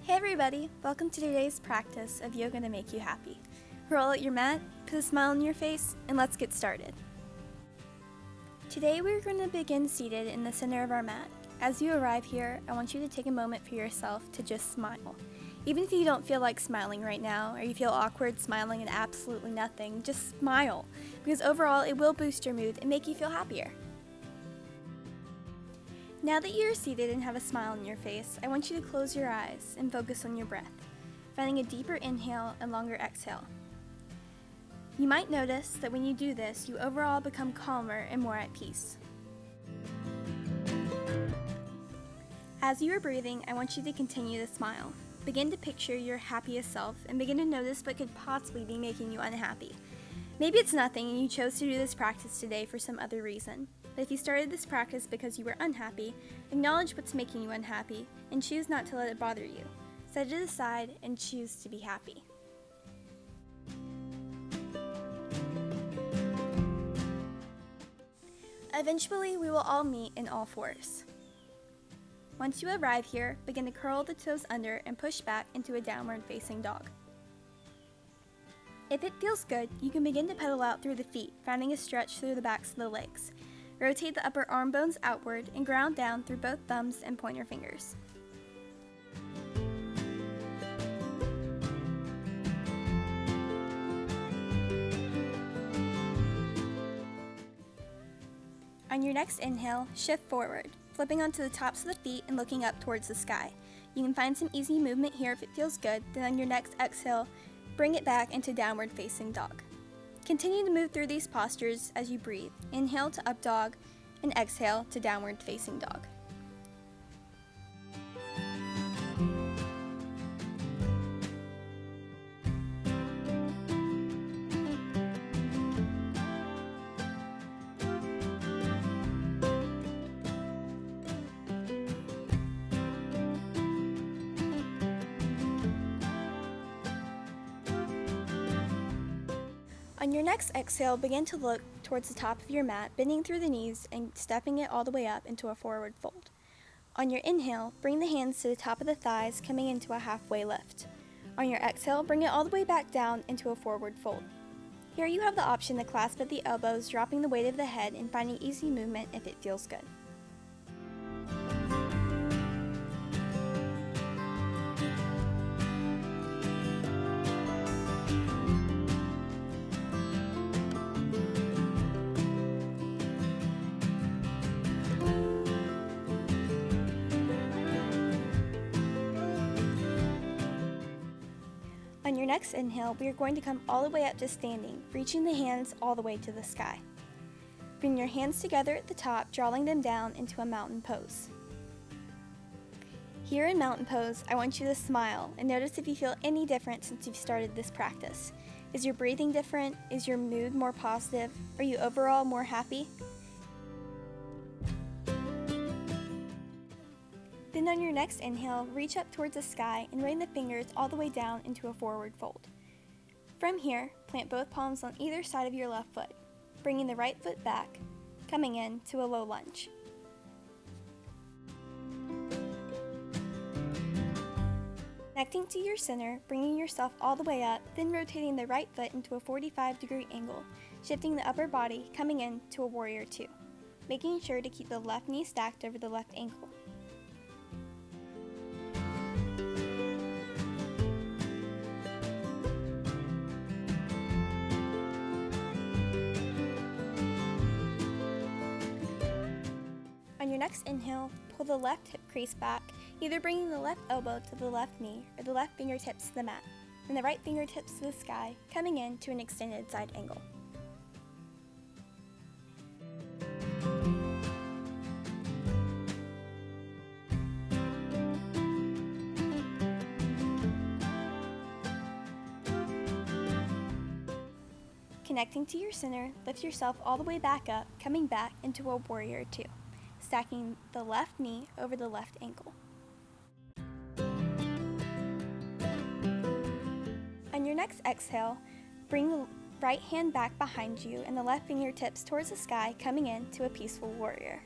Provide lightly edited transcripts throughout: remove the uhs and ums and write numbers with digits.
Hey everybody, welcome to today's practice of yoga to make you happy. Roll out your mat, put a smile on your face, and let's get started. Today we're going to begin seated in the center of our mat. As you arrive here, I want you to take a moment for yourself to just smile. Even if you don't feel like smiling right now, or you feel awkward smiling at absolutely nothing, just smile, because overall it will boost your mood and make you feel happier. Now that you're seated and have a smile on your face, I want you to close your eyes and focus on your breath, finding a deeper inhale and longer exhale. You might notice that when you do this, you overall become calmer and more at peace. As you are breathing, I want you to continue to smile. Begin to picture your happiest self and begin to notice what could possibly be making you unhappy. Maybe it's nothing and you chose to do this practice today for some other reason. But if you started this practice because you were unhappy, acknowledge what's making you unhappy and choose not to let it bother you. Set it aside and choose to be happy. Eventually, we will all meet in all fours. Once you arrive here, begin to curl the toes under and push back into a downward facing dog. If it feels good, you can begin to pedal out through the feet, finding a stretch through the backs of the legs. Rotate the upper arm bones outward and ground down through both thumbs and pointer fingers. On your next inhale, shift forward, flipping onto the tops of the feet and looking up towards the sky. You can find some easy movement here if it feels good, then on your next exhale, bring it back into downward facing dog. Continue to move through these postures as you breathe. Inhale to up dog and exhale to downward facing dog. On your next exhale, begin to look towards the top of your mat, bending through the knees and stepping it all the way up into a forward fold. On your inhale, bring the hands to the top of the thighs, coming into a halfway lift. On your exhale, bring it all the way back down into a forward fold. Here you have the option to clasp at the elbows, dropping the weight of the head and finding easy movement if it feels good. On your next inhale, we are going to come all the way up to standing, reaching the hands all the way to the sky. Bring your hands together at the top, drawing them down into a mountain pose. Here in mountain pose, I want you to smile and notice if you feel any different since you've started this practice. Is your breathing different? Is your mood more positive? Are you overall more happy? Then on your next inhale, reach up towards the sky and bring the fingers all the way down into a forward fold. From here, plant both palms on either side of your left foot, bringing the right foot back, coming in to a low lunge. Connecting to your center, bringing yourself all the way up, then rotating the right foot into a 45-degree angle, shifting the upper body, coming in to a warrior two, making sure to keep the left knee stacked over the left ankle. On your next inhale, pull the left hip crease back, either bringing the left elbow to the left knee or the left fingertips to the mat, and the right fingertips to the sky, coming in to an extended side angle. Connecting to your center, lift yourself all the way back up, coming back into a warrior two, stacking the left knee over the left ankle. On your next exhale, bring the right hand back behind you and the left fingertips towards the sky, coming in to a peaceful warrior.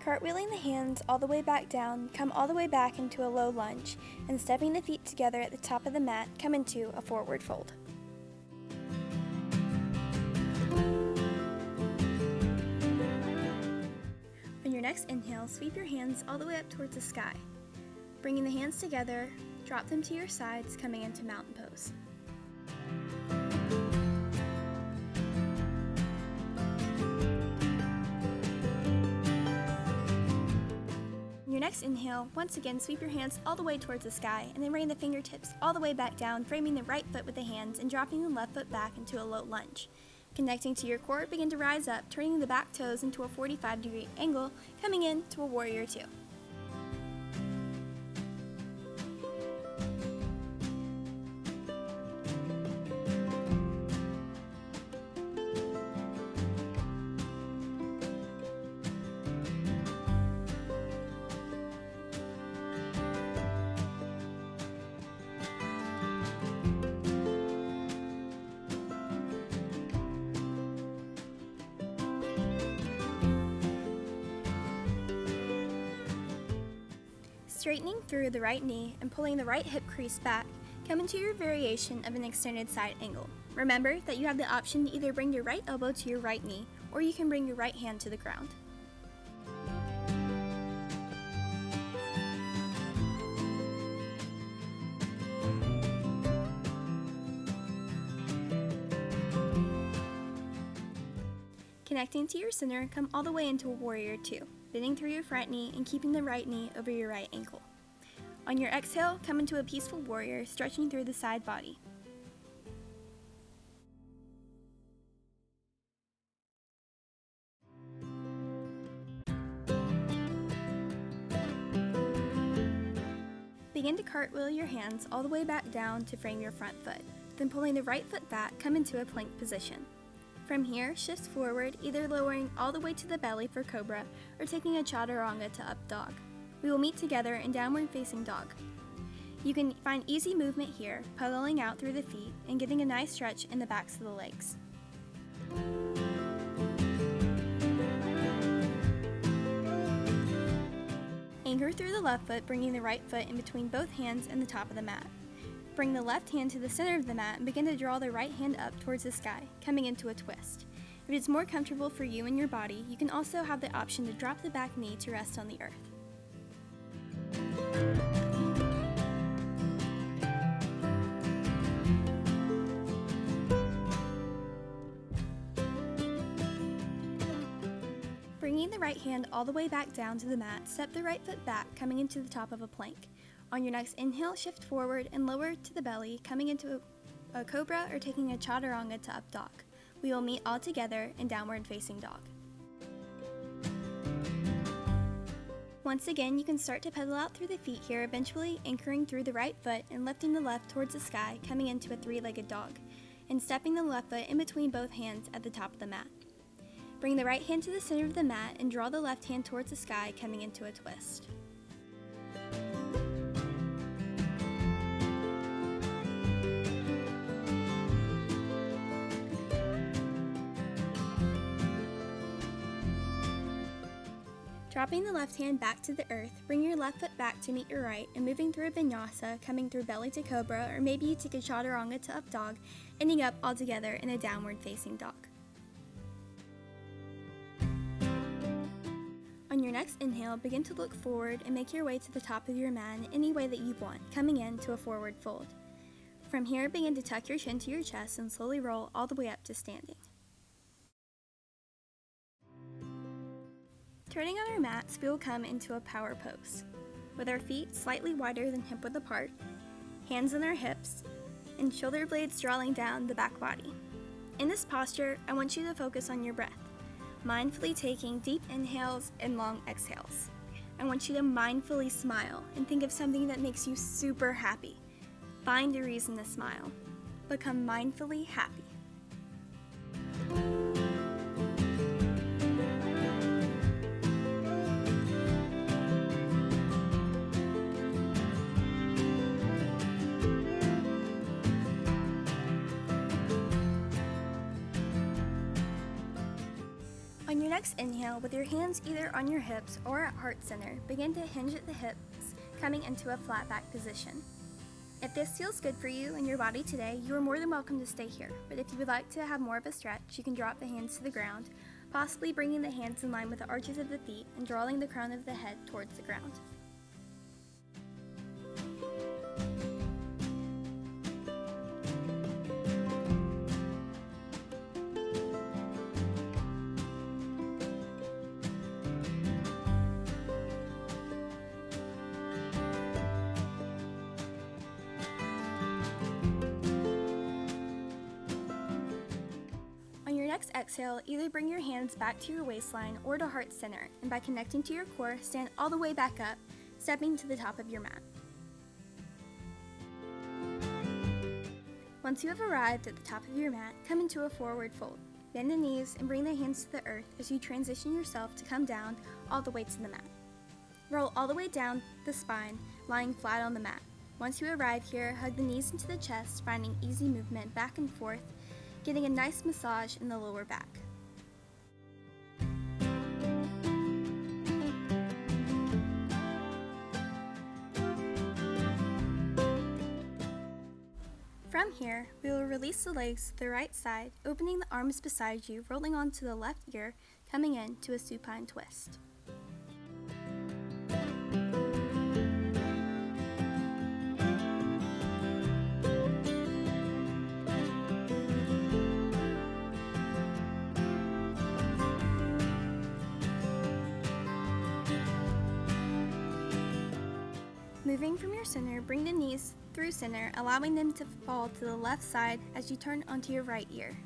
Cartwheeling the hands all the way back down, come all the way back into a low lunge, and stepping the feet together at the top of the mat, come into a forward fold. On your next inhale, sweep your hands all the way up towards the sky. Bringing the hands together, drop them to your sides, coming into mountain pose. On your next inhale, once again sweep your hands all the way towards the sky and then bring the fingertips all the way back down, framing the right foot with the hands and dropping the left foot back into a low lunge. Connecting to your core, begin to rise up, turning the back toes into a 45-degree angle, coming into a warrior two. Straightening through the right knee and pulling the right hip crease back, come into your variation of an extended side angle. Remember that you have the option to either bring your right elbow to your right knee, or you can bring your right hand to the ground. Connecting to your center, come all the way into a warrior two, bending through your front knee and keeping the right knee over your right ankle. On your exhale, come into a peaceful warrior, stretching through the side body. Begin to cartwheel your hands all the way back down to frame your front foot. Then pulling the right foot back, come into a plank position. From here, shift forward, either lowering all the way to the belly for cobra or taking a chaturanga to up dog. We will meet together in downward facing dog. You can find easy movement here, pedaling out through the feet and getting a nice stretch in the backs of the legs. Anchor through the left foot, bringing the right foot in between both hands and the top of the mat. Bring the left hand to the center of the mat and begin to draw the right hand up towards the sky, coming into a twist. If it's more comfortable for you and your body, you can also have the option to drop the back knee to rest on the earth. Bringing the right hand all the way back down to the mat, step the right foot back, coming into the top of a plank. On your next inhale, shift forward and lower to the belly, coming into a cobra or taking a chaturanga to up dog. We will meet all together in downward facing dog. Once again, you can start to pedal out through the feet here, eventually anchoring through the right foot and lifting the left towards the sky, coming into a three-legged dog, and stepping the left foot in between both hands at the top of the mat. Bring the right hand to the center of the mat and draw the left hand towards the sky, coming into a twist. Dropping the left hand back to the earth, bring your left foot back to meet your right and moving through a vinyasa, coming through belly to cobra, or maybe you take a chaturanga to up dog, ending up all together in a downward facing dog. On your next inhale, begin to look forward and make your way to the top of your mat in any way that you want, coming into a forward fold. From here, begin to tuck your chin to your chest and slowly roll all the way up to standing. Turning on our mats, we will come into a power pose, with our feet slightly wider than hip width apart, hands on our hips, and shoulder blades drawing down the back body. In this posture, I want you to focus on your breath, mindfully taking deep inhales and long exhales. I want you to mindfully smile and think of something that makes you super happy. Find a reason to smile. Become mindfully happy. next inhale, with your hands either on your hips or at heart center, begin to hinge at the hips, coming into a flat back position. If this feels good for you and your body today, you are more than welcome to stay here, but if you would like to have more of a stretch, you can drop the hands to the ground, possibly bringing the hands in line with the arches of the feet and drawing the crown of the head towards the ground. On your next exhale, either bring your hands back to your waistline or to heart center, and by connecting to your core, stand all the way back up, stepping to the top of your mat. Once you have arrived at the top of your mat, come into a forward fold. Bend the knees and bring the hands to the earth as you transition yourself to come down all the way to the mat. Roll all the way down the spine, lying flat on the mat. Once you arrive here, hug the knees into the chest, finding easy movement back and forth, getting a nice massage in the lower back. From here, we will release the legs to the right side, opening the arms beside you, rolling onto the left ear, coming in to a supine twist. Moving from your center, bring the knees through center, allowing them to fall to the left side as you turn onto your right ear.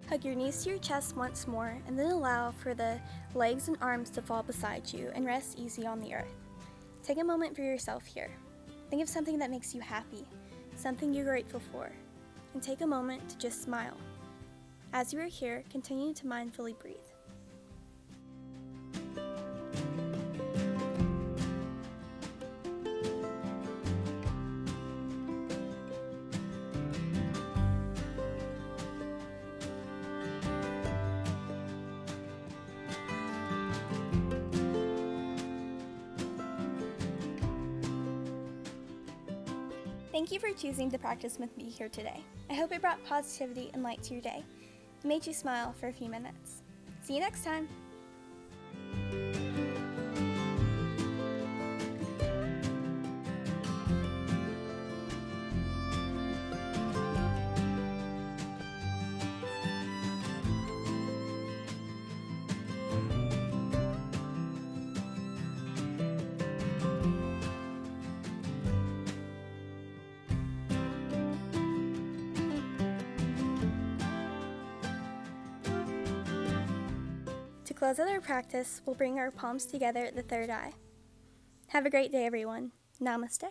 Hug your knees to your chest once more, and then allow for the legs and arms to fall beside you and rest easy on the earth. Take a moment for yourself here. Think of something that makes you happy, something you're grateful for, and take a moment to just smile. As you are here, continue to mindfully breathe. Thank you for choosing to practice with me here today. I hope it brought positivity and light to your day and made you smile for a few minutes. See you next time! To close out our practice, we'll bring our palms together at the third eye. Have a great day, everyone. Namaste.